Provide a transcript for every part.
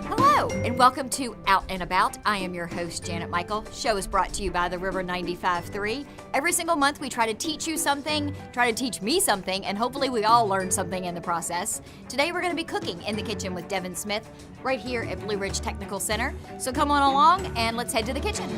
Hello, and welcome to Out and About. I am your host, Janet Michael. Show is brought to you by the River 95.3. Every single month, we try to teach you something, try to teach me something, and hopefully we all learn something in the process. Today, we're going to be cooking in the kitchen with Devin Smith right here at Blue Ridge Technical Center. So come on along, and let's head to the kitchen.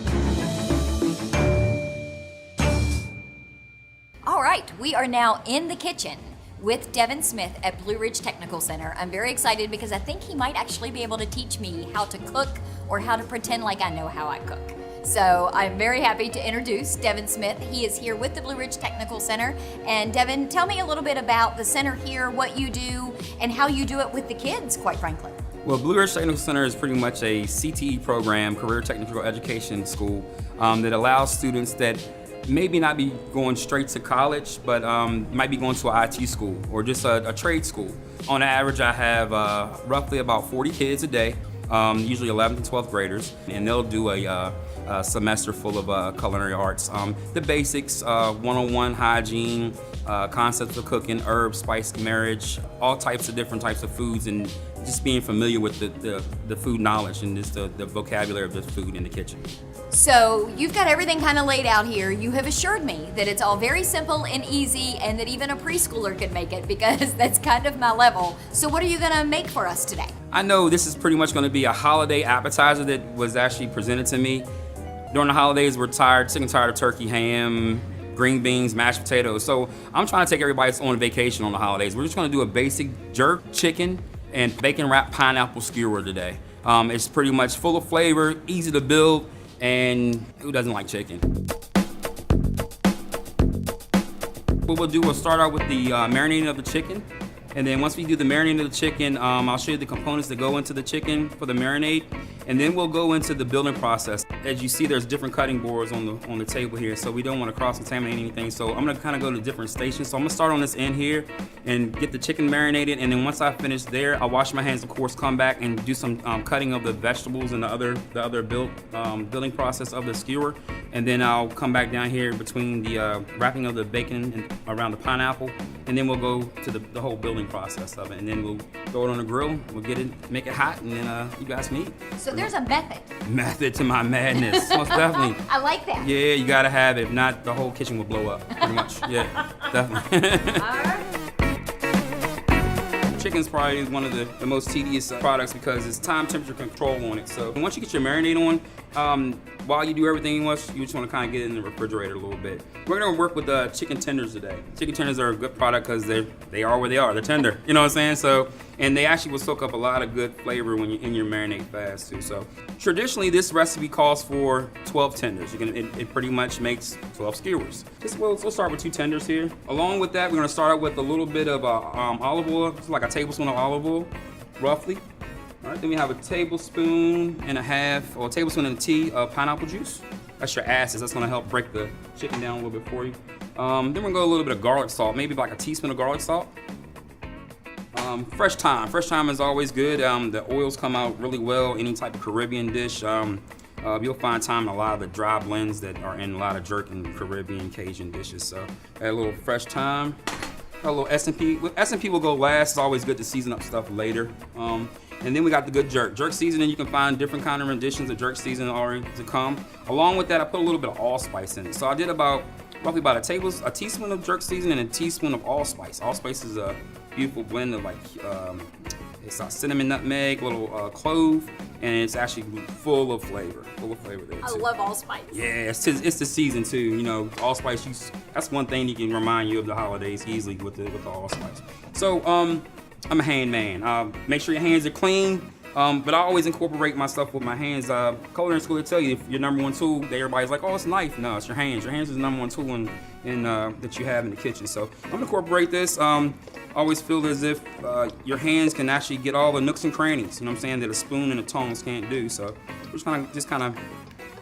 All right, we are now in the kitchen with Devin Smith at Blue Ridge Technical Center. I'm very excited because I think he might actually be able to teach me how to cook or how to pretend like I know how I cook. So I'm very happy to introduce Devin Smith. He is here with the Blue Ridge Technical Center. And Devin, tell me a little bit about the center here, what you do, and how you do it with the kids, quite frankly. Well, Blue Ridge Technical Center is pretty much a CTE program, Career Technical Education School, that allows students that maybe not be going straight to college, but might be going to an IT school or just a trade school. On average, I have roughly about 40 kids a day, usually 11th to 12th graders, and they'll do a semester full of culinary arts. The basics, one-on-one hygiene, concepts of cooking, herbs, spice marriage, all types of different types of foods, and just being familiar with the food knowledge and just the vocabulary of the food in the kitchen. So you've got everything kind of laid out here. You have assured me that it's all very simple and easy and that even a preschooler could make it because that's kind of my level. So what are you gonna make for us today? I know this is pretty much gonna be a holiday appetizer that was actually presented to me. During the holidays, we're sick and tired of turkey, ham, green beans, mashed potatoes. So I'm trying to take everybody that's on vacation on the holidays. We're just gonna do a basic jerk chicken and bacon wrapped pineapple skewer today. It's pretty much full of flavor, easy to build, and who doesn't like chicken? What we'll do, we'll start out with the marinating of the chicken. And then once we do the marinating of the chicken, I'll show you the components that go into the chicken for the marinade. And then we'll go into the building process. As you see, there's different cutting boards on the table here, so we don't want to cross-contaminate anything. So I'm gonna kind of go to different stations. So I'm gonna start on this end here and get the chicken marinated. And then once I finish there, I'll wash my hands, of course, come back and do some cutting of the vegetables and the other building process of the skewer. And then I'll come back down here between the wrapping of the bacon and around the pineapple. And then we'll go to the whole building process of it. And then we'll throw it on the grill, we'll make it hot, and then you guys can eat. So there's a method. Method to my madness, most definitely. I like that. Yeah, you gotta have it. If not, the whole kitchen will blow up, pretty much. Yeah, definitely. All right. Chicken's probably one of the most tedious products because it's time temperature control on it. So once you get your marinade on, while you do everything you just want to kind of get it in the refrigerator a little bit. We're gonna work with chicken tenders today. Chicken tenders are a good product because they are where they are. They're tender, you know what I'm saying? So, and they actually will soak up a lot of good flavor when you're in your marinade fast too. So traditionally, this recipe calls for 12 tenders. It pretty much makes 12 skewers. We'll start with 2 tenders here. Along with that, we're gonna start out with a little bit of olive oil. It's like a tablespoon of olive oil, roughly. All right, then we have a tablespoon and a half, or a tablespoon and a tea of pineapple juice. That's your acids. That's gonna help break the chicken down a little bit for you. Then we're gonna go a little bit of garlic salt, maybe like a teaspoon of garlic salt. Fresh thyme. Fresh thyme is always good. The oils come out really well. Any type of Caribbean dish. You'll find thyme in a lot of the dry blends that are in a lot of jerk and Caribbean Cajun dishes. So add a little fresh thyme. A little S&P. S&P will go last. It's always good to season up stuff later. And then we got the good jerk. Jerk seasoning, you can find different kind of renditions of jerk seasoning already to come. Along with that, I put a little bit of allspice in it. So I did roughly about a teaspoon of jerk seasoning and a teaspoon of allspice. Allspice is a beautiful blend of it's a cinnamon, nutmeg, a little clove, and it's actually full of flavor there too. I love allspice. Yeah, it's the season too. You know, allspice. That's one thing you can remind you of the holidays easily with the allspice. So I'm a hand man. Make sure your hands are clean. But I always incorporate my stuff with my hands. Culinary school, they tell you if your number one tool, everybody's like, oh, it's a knife. No, it's your hands. Your hands is the number one tool that you have in the kitchen. So I'm gonna incorporate this. Always feel as if your hands can actually get all the nooks and crannies, you know what I'm saying, that a spoon and the tongs can't do. So we're just kind of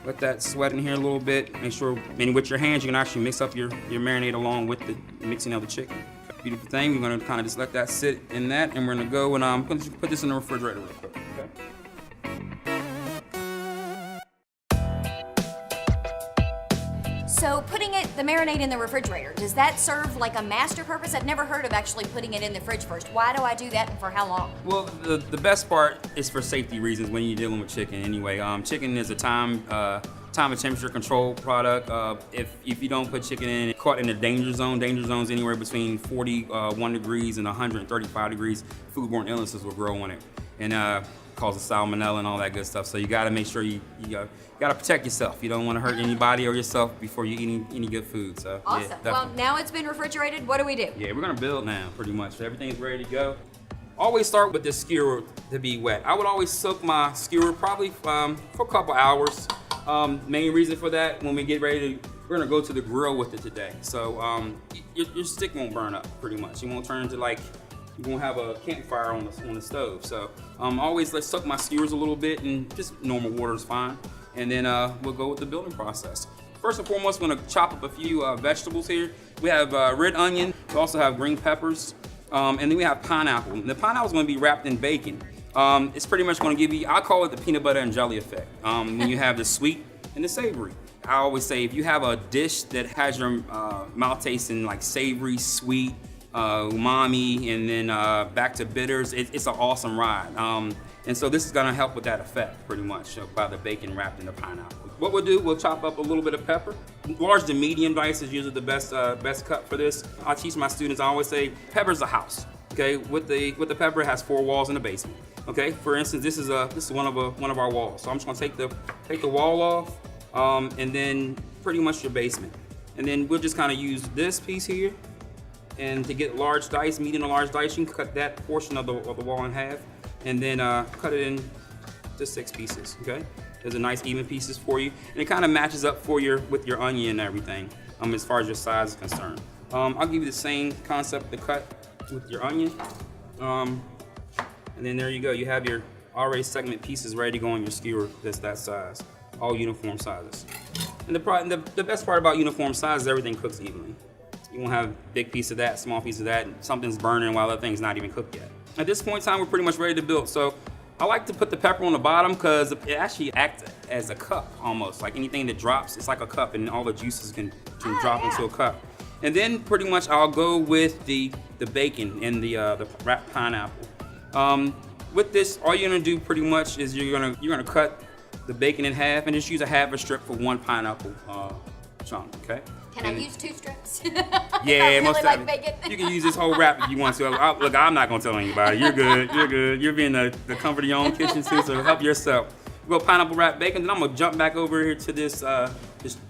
let that sweat in here a little bit. Make sure, and with your hands, you can actually mix up your marinade along with the mixing of the chicken. Beautiful thing. We're gonna kind of just let that sit in that, and we're gonna go and I'm gonna just put this in the refrigerator real quick. Okay. So putting the marinade in the refrigerator, does that serve like a master purpose? I've never heard of actually putting it in the fridge first. Why do I do that and for how long? Well, the best part is for safety reasons when you're dealing with chicken anyway. Chicken is a time and temperature control product. If you don't put chicken in, caught in a danger zones anywhere between 41 degrees and 135 degrees, foodborne illnesses will grow on it and causes salmonella and all that good stuff. So you gotta make sure you gotta protect yourself. You don't wanna hurt anybody or yourself before you eat any good food. So awesome. Yeah, well, now it's been refrigerated, what do we do? Yeah, we're gonna build now pretty much. So everything's ready to go. Always start with the skewer to be wet. I would always soak my skewer probably for a couple hours. Main reason for that, when we get ready we're gonna go to the grill with it today. So your stick won't burn up pretty much. It won't turn into like, you won't have a campfire on the stove. So always let's soak my skewers a little bit, and just normal water is fine. And then we'll go with the building process. First and foremost, we're gonna chop up a few vegetables here. We have red onion, we also have green peppers, and then we have pineapple. And the pineapple is gonna be wrapped in bacon. It's pretty much gonna give you, I call it the peanut butter and jelly effect. When you have the sweet and the savory. I always say if you have a dish that has your mouth tasting like savory, sweet, umami, and then back to bitters, it's an awesome ride. And so this is gonna help with that effect pretty much by the bacon wrapped in the pineapple. What we'll do, we'll chop up a little bit of pepper. Large to medium dice is usually the best cut for this. I teach my students, I always say, pepper's a house. Okay, with the pepper, it has 4 walls in the basement. Okay, for instance, this is one of our walls. So I'm just gonna take the wall off, and then pretty much your basement. And then we'll just kind of use this piece here. And to get large dice, medium to large dice, you can cut that portion of the wall in half, and then cut it into 6 pieces. Okay, there's a nice even pieces for you, and it kind of matches up with your onion and everything. As far as your size is concerned, I'll give you the same concept to cut with your onion, and then there you go. You have your already segment pieces ready to go on your skewer. That's that size, all uniform sizes. And the best part about uniform size is everything cooks evenly. You won't have a big piece of that, small piece of that, and something's burning while that thing's not even cooked yet. At this point in time, we're pretty much ready to build. So I like to put the pepper on the bottom because it actually acts as a cup almost. Like anything that drops, it's like a cup, and all the juices can drop into a cup. And then pretty much I'll go with the bacon and the wrapped pineapple. With this, all you're gonna do pretty much is you're gonna cut the bacon in half and just use a half a strip for 1 pineapple chunk. Okay. Can I use 2 strips? Yeah, most like bacon. You can use this whole wrap if you want to. Look, I'm not gonna tell anybody. You're good. You're good. You're being the comfort of your own kitchen too, so help yourself. We'll go pineapple wrapped bacon. Then I'm gonna jump back over here to this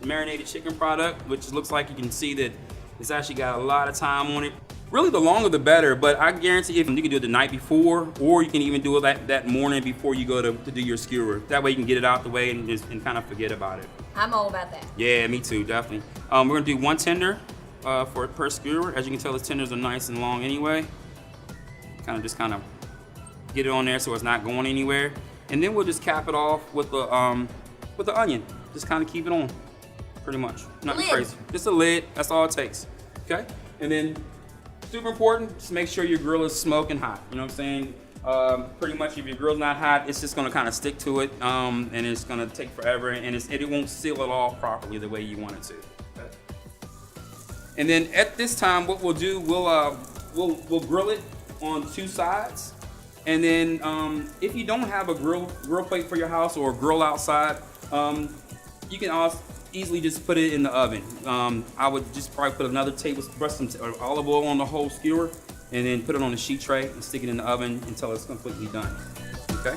marinated chicken product, which looks like you can see that it's actually got a lot of time on it. Really, the longer the better, but I guarantee you can do it the night before, or you can even do it that morning before you go to do your skewer. That way you can get it out the way and kind of forget about it. I'm all about that. Yeah, me too, definitely. We're gonna do 1 tender per skewer. As you can tell, the tenders are nice and long anyway. Kind of get it on there so it's not going anywhere. And then we'll just cap it off with the onion. Just kind of keep it on, pretty much. Nothing crazy. Just a lid. That's all it takes. Okay. And then, super important, just make sure your grill is smoking hot. You know what I'm saying? Pretty much, if your grill's not hot, it's just gonna kind of stick to it, and it's gonna take forever, and it won't seal it all properly the way you want it to. Okay. And then at this time, what we'll do, we'll grill it on 2 sides, and then if you don't have a grill plate for your house or a grill outside, you can also easily just put it in the oven. I would just probably put another brush some olive oil on the whole skewer, and then put it on a sheet tray and stick it in the oven until it's completely done. Okay?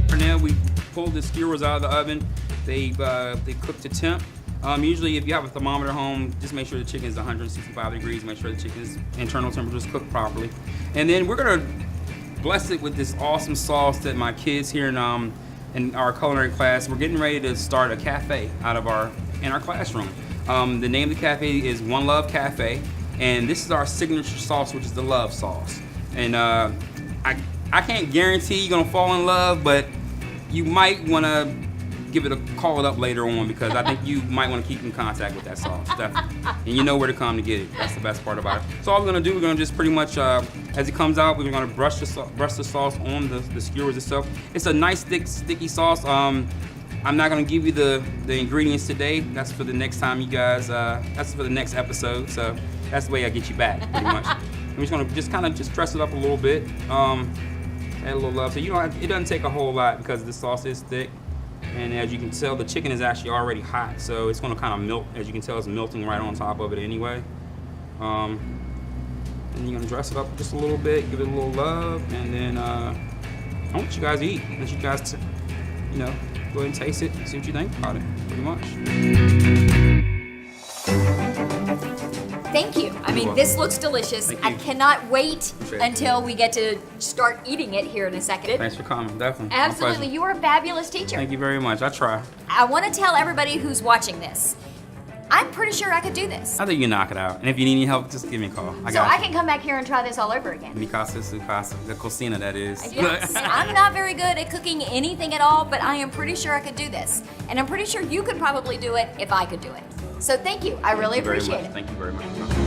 For now, we pulled the skewers out of the oven. They cook to temp. Usually, if you have a thermometer home, just make sure the chicken is 165 degrees. Make sure the chicken's internal temperature is cooked properly. And then we're gonna bless it with this awesome sauce that my kids here in our culinary class, we're getting ready to start a cafe in our classroom. The name of the cafe is One Love Cafe, and this is our signature sauce, which is the love sauce. And I can't guarantee you're gonna fall in love, but you might wanna give it a call it up later on, because I think you might want to keep in contact with that sauce, definitely. And you know where to come to get it. That's the best part about it. So all we're gonna do, we're gonna just pretty much, as it comes out, we're gonna brush the sauce on the skewers itself. It's a nice thick, sticky sauce. I'm not gonna give you the ingredients today. That's for the next time, you guys. That's for the next episode. So that's the way I get you back, pretty much. I'm just gonna kind of dress it up a little bit. Add a little love. So it doesn't take a whole lot because the sauce is thick. And as you can tell, the chicken is actually already hot, so it's gonna kind of melt. As you can tell, it's melting right on top of it anyway. And you're gonna dress it up just a little bit, give it a little love, and then I want you guys to eat. Let you guys, go ahead and taste it, see what you think about it, pretty much. Thank you. I mean, this looks delicious. Thank you. I cannot wait Appreciate it. until we get to start eating it here in a second. Thanks for coming, definitely. My Absolutely. pleasure. You are a fabulous teacher. Thank you very much. I try. I want to tell everybody who's watching this, I'm pretty sure I could do this. I think you knock it out. And if you need any help, just give me a call. So I can come back here and try this all over again. Mi casa, su casa, the cocina, that is. Yes, I'm not very good at cooking anything at all, but I am pretty sure I could do this. And I'm pretty sure you could probably do it if I could do it. So thank you. I really appreciate it. Thank you very much.